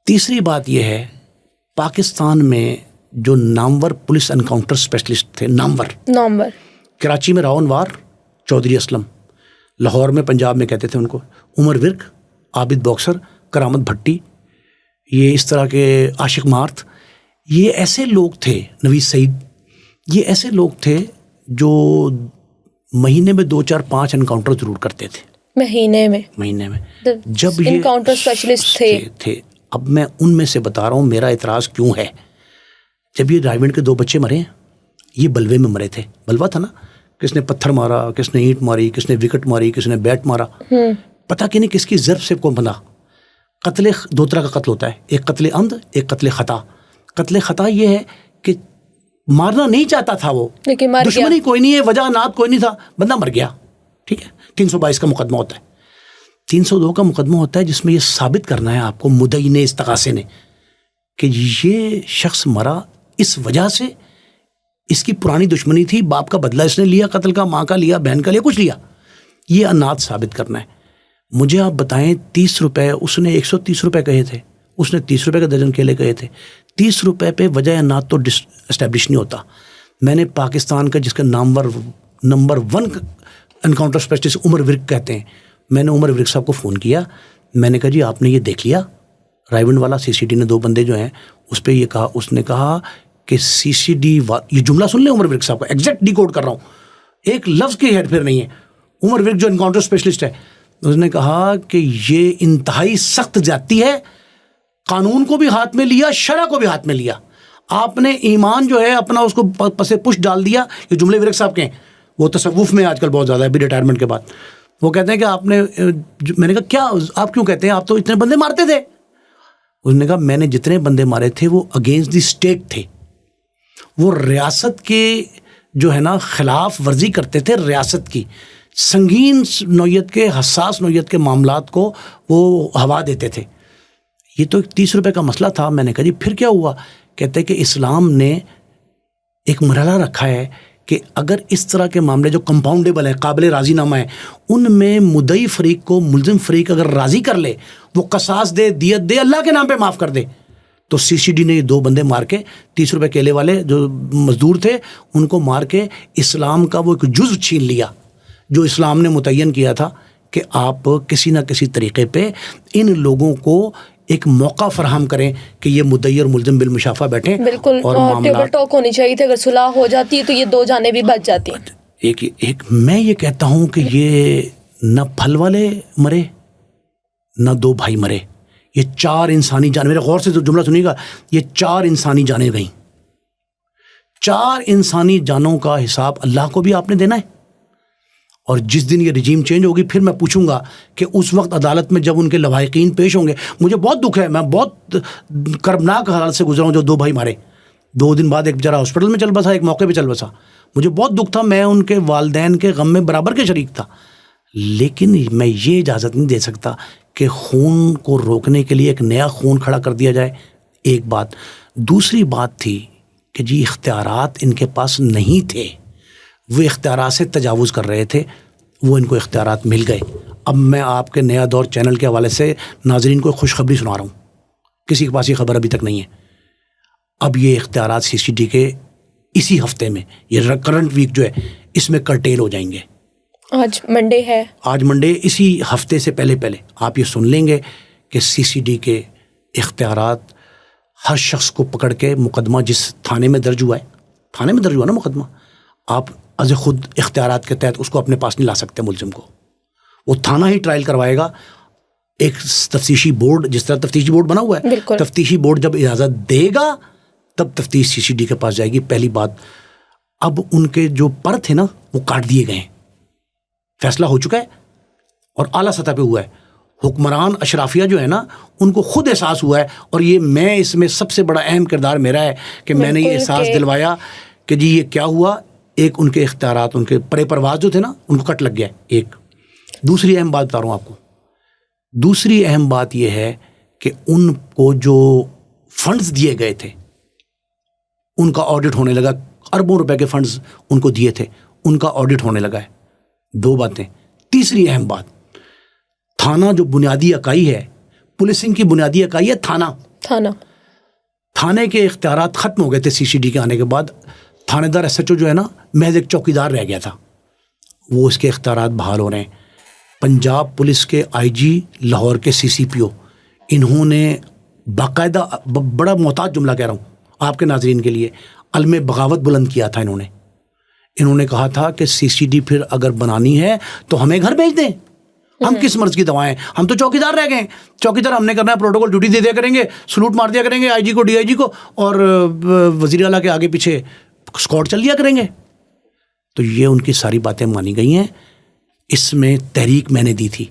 تیسری بات یہ ہے پاکستان میں جو نامور پولیس انکاؤنٹر اسپیشلسٹ تھے، نامور، کراچی میں راؤ انوار، چودھری اسلم، لاہور میں پنجاب میں کہتے تھے ان کو عمر ورک، عابد باکسر، کرامت بھٹی، یہ اس طرح کے عاشق مارت، یہ ایسے لوگ تھے، نویز سعید، یہ ایسے لوگ تھے جو مہینے میں 2 4 5 انکاؤنٹر ضرور کرتے تھے مہینے میں جب یہ انکاؤنٹر اسپیشلسٹ تھے۔ اب میں ان میں سے بتا رہا ہوں میرا اعتراض کیوں ہے۔ جب یہ رائیونڈ کے 2 بچے مرے ہیں، یہ بلوے میں مرے تھے، بلوا تھا نا، کس نے پتھر مارا، کس نے اینٹ ماری، کس نے وکٹ ماری، کس نے بیٹ مارا، پتہ کہ نہیں کس کی ضرب سے کون بنا۔ قتل 2 طرح کا قتل ہوتا ہے، ایک قتل عمد، ایک قتل خطا۔ قتل خطا یہ ہے کہ مارنا نہیں چاہتا تھا وہ، دشمنی کوئی نہیں ہے، وجہ نات کوئی نہیں تھا، بندہ مر گیا، ٹھیک ہے۔ 322 کا مقدمہ ہوتا ہے، 302 کا مقدمہ ہوتا ہے جس میں یہ ثابت کرنا ہے آپ کو مدعی نے، استغاثے نے، کہ یہ شخص مرا اس وجہ سے، اس کی پرانی دشمنی تھی، باپ کا بدلہ اس نے لیا، قتل کا، ماں کا لیا، بہن کا لیا، کچھ لیا، یہ انات ثابت کرنا ہے۔ مجھے آپ بتائیں 30 روپے، اس نے 130 روپے کہے تھے، اس نے 30 روپے کا درجن کیلے کہے تھے، 30 روپے پہ وجہ انات تو اسٹیبلش نہیں ہوتا۔ میں نے پاکستان کا جس کا نمبر 1 انکاؤنٹر اسپیشلسٹ عمر ورک کہتے ہیں، میں نے عمر ورک صاحب کو فون کیا، میں نے کہا جی آپ نے یہ دیکھ لیا رائیونڈ والا CCD نے 2 بندے جو ہیں اس پہ یہ کہا، اس نے کہا کہ CCD، یہ جملہ سن لیں عمر ورک صاحب کا، ایگزیکٹ ڈی کوڈ کر رہا ہوں، ایک لفظ کی ہیڈ پھیر نہیں ہے۔ عمر ورک جو انکاؤنٹر اسپیشلسٹ ہے، اس نے کہا کہ یہ انتہائی سخت زیادتی ہے، قانون کو بھی ہاتھ میں لیا، شرع کو بھی ہاتھ میں لیا، آپ نے ایمان جو ہے اپنا اس کو پسے پش ڈال دیا۔ یہ جملے ورک صاحب کے ہیں، وہ تصوف میں آج کل بہت زیادہ ہے بھی ریٹائرمنٹ کے بعد، وہ کہتے ہیں کہ آپ نے، میں نے کہا کیا آپ کیوں کہتے ہیں، آپ تو اتنے بندے مارتے تھے۔ اس نے کہا میں نے جتنے بندے مارے تھے وہ اگینسٹ دی اسٹیٹ تھے، وہ ریاست کے جو ہے نا خلاف ورزی کرتے تھے، ریاست کی سنگین نوعیت کے، حساس نوعیت کے معاملات کو وہ ہوا دیتے تھے۔ یہ تو 30 روپے کا مسئلہ تھا۔ میں نے کہا جی پھر کیا ہوا؟ کہتے کہ اسلام نے ایک مرحلہ رکھا ہے کہ اگر اس طرح کے معاملے جو کمپاؤنڈیبل ہیں، قابل راضی نامہ ہیں، ان میں مدعی فریق کو ملزم فریق اگر راضی کر لے، وہ قصاص دے، دیت دے، اللہ کے نام پہ معاف کر دے، تو CCD نے یہ 2 بندے مار کے، 30 روپے کیلے والے جو مزدور تھے ان کو مار کے اسلام کا وہ ایک جزو چھین لیا جو اسلام نے متعین کیا تھا کہ آپ کسی نہ کسی طریقے پہ ان لوگوں کو ایک موقع فراہم کریں کہ یہ مدعی اور ملزم بالمشافہ بیٹھیں۔ بالکل، اور ٹیبل ٹاک ہونی چاہیے تھی، اگر صلح ہو جاتی ہے تو یہ 2 جانیں بھی بچ جاتی ہیں۔ ایک میں یہ کہتا ہوں کہ یہ نہ پھل والے مرے نہ 2 بھائی مرے، یہ 4 انسانی جانیں، میرے غور سے جملہ سنیے گا، یہ 4 انسانی جانیں گئیں، 4 انسانی جانوں کا حساب اللہ کو بھی آپ نے دینا ہے، اور جس دن یہ رجیم چینج ہوگی پھر میں پوچھوں گا کہ اس وقت عدالت میں جب ان کے لواحقین پیش ہوں گے، مجھے بہت دکھ ہے، میں بہت کربناک حالات سے گزرا ہوں، جو 2 بھائی مارے، 2 دن بعد ایک بیچارہ ہاسپٹل میں چل بسا، ایک موقع پہ چل بسا، مجھے بہت دکھ تھا، میں ان کے والدین کے غم میں برابر کے شریک تھا، لیکن میں یہ اجازت نہیں دے سکتا کہ خون کو روکنے کے لیے ایک نیا خون کھڑا کر دیا جائے، ایک بات۔ دوسری بات تھی کہ جی اختیارات ان کے پاس نہیں تھے، وہ اختیارات سے تجاوز کر رہے تھے، وہ ان کو اختیارات مل گئے۔ اب میں آپ کے نیا دور چینل کے حوالے سے ناظرین کو خوشخبری سنا رہا ہوں، کسی کے پاس یہ خبر ابھی تک نہیں ہے، اب یہ اختیارات CCD کے اسی ہفتے میں، یہ کرنٹ ویک جو ہے اس میں کرٹیل ہو جائیں گے۔ آج منڈے ہے، آج منڈے، اسی ہفتے سے پہلے آپ یہ سن لیں گے کہ CCD کے اختیارات ہر شخص کو پکڑ کے مقدمہ جس تھانے میں درج ہوا نا مقدمہ، آپ از خود اختیارات کے تحت اس کو اپنے پاس نہیں لا سکتے ملزم کو، وہ تھانہ ہی ٹرائل کروائے گا۔ ایک تفتیشی بورڈ، جس طرح تفتیشی بورڈ بنا ہوا ہے، تفتیشی بورڈ جب اجازت دے گا تب تفتیش CCD کے پاس جائے گی۔ پہلی بات، اب ان کے جو پر تھے نا وہ کاٹ دیے گئے ہیں، فیصلہ ہو چکا ہے اور اعلیٰ سطح پہ ہوا ہے۔ حکمران اشرافیہ جو ہے نا ان کو خود احساس ہوا ہے، اور یہ میں اس میں سب سے بڑا اہم کردار میرا ہے کہ میں نے یہ احساس دلوایا کہ جی یہ کیا ہوا، ایک ان کے اختیارات، ان کے پرواز جو تھے نا ان کو کٹ لگ گیا ہے۔ ایک دوسری اہم بات بتا رہا ہوں آپ کو، دوسری اہم بات یہ ہے کہ ان کو جو فنڈز دیے گئے تھے ان کا آڈٹ ہونے لگا، اربوں روپے کے فنڈز ان کو دیے تھے، ان کا آڈٹ ہونے لگا ہے۔ 2 باتیں۔ تیسری اہم بات، تھانہ جو بنیادی اکائی ہے، پولیسنگ کی بنیادی اکائی ہے تھانہ، تھانے کے اختیارات ختم ہو گئے تھے CCD کے آنے کے بعد. تھانے دار SHO جو ہے نا محض ایک چوکیدار رہ گیا تھا, وہ اس کے اختیارات بحال ہو رہے ہیں. پنجاب پولیس کے IG لاہور کے CCPO انہوں نے باقاعدہ, بڑا محتاط جملہ کہہ رہا ہوں آپ کے ناظرین کے لیے, علم بغاوت بلند کیا تھا. انہوں نے کہا تھا کہ CCD پھر اگر بنانی ہے تو ہمیں گھر بھیج دیں, ہم کس مرض کی دوائیں, ہم تو چوکیدار رہ گئے. چوکیدار ہم نے کرنا ہے, پروٹوکول ڈیوٹی دے دیا کریں گے, سلوٹ مار دیا کریں گے IG کو DIG کو, اور وزیر اعلیٰ کے آگے پیچھے اسکواڈ چل دیا کریں گے. تو یہ ان کی ساری باتیں مانی گئی ہیں. اس میں تحریک میں نے دی تھی.